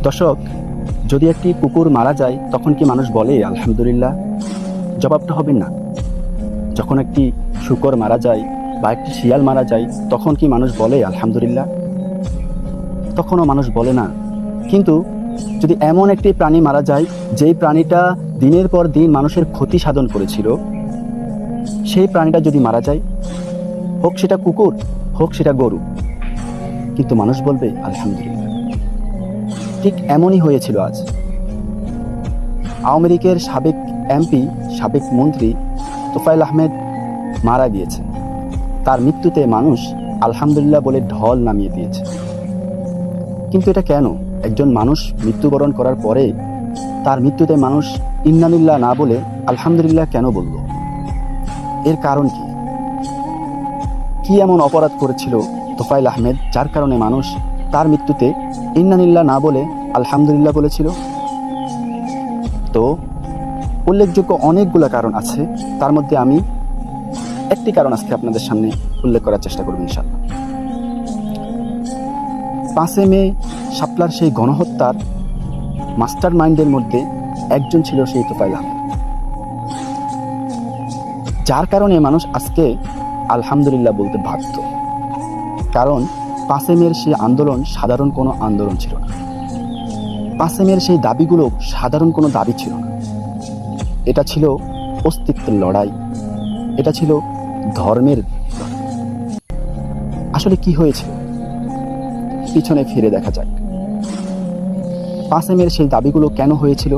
দর্শক, যদি একটি কুকুর মারা যায় তখন কি মানুষ বলে আলহামদুলিল্লাহ? জবাবটা হবে না। যখন একটি শূকর মারা যায় বা একটি শিয়াল মারা যায় তখন কি মানুষ বলে আলহামদুলিল্লাহ? তখনও মানুষ বলে না। কিন্তু যদি এমন একটি প্রাণী মারা যায় যেই প্রাণীটা দিনের পর দিন মানুষের ক্ষতি সাধন করেছিল, সেই প্রাণীটা যদি মারা যায়, হোক সেটা কুকুর হোক সেটা গরু, কিন্তু মানুষ বলবে আলহামদুলিল্লাহ। ঠিক এমনই হয়েছিল আজ। আওয়ামী লীগের সাবেক এমপি, সাবেক মন্ত্রী তোফায়েল আহমেদ মারা গিয়েছে। তার মৃত্যুতে মানুষ আলহামদুলিল্লাহ বলে ঢল নামিয়ে দিয়েছে। কিন্তু এটা কেন? একজন মানুষ মৃত্যুবরণ করার পরে তার মৃত্যুতে মানুষ ইন্নালিল্লাহ না বলে আলহামদুলিল্লাহ কেন বলল? এর কারণ কি? কি এমন অপরাধ করেছিল তোফায়েল আহমেদ যার কারণে মানুষ তার মৃত্যুতে ইন্নালিল্লাহ না বলে আলহামদুলিল্লাহ বলেছিল? তো উল্লেখযোগ্য অনেকগুলো কারণ আছে, তার মধ্যে আমি একটি কারণ আজকে আপনাদের সামনে উল্লেখ করার চেষ্টা করব ইনশাআল্লাহ। 5 মে শাপলার সেই গণহত্যার মাস্টার মাইন্ডের মধ্যে একজন ছিল সেই তোফায়েল আহমেদ, যার কারণে মানুষ আজকে আলহামদুলিল্লাহ বলতে বাধ্য। কারণ 5 মের সেই আন্দোলন সাধারণ কোনো আন্দোলন ছিল না। 5 মের সেই দাবিগুলো সাধারণ কোনো দাবি ছিল না। এটা ছিল অস্তিত্বের লড়াই, এটা ছিল ধর্মের লড়াই। আসলে কি হয়েছিল পিছনে ফিরে দেখা যাক। 5 মের সেই দাবিগুলো কেন হয়েছিল,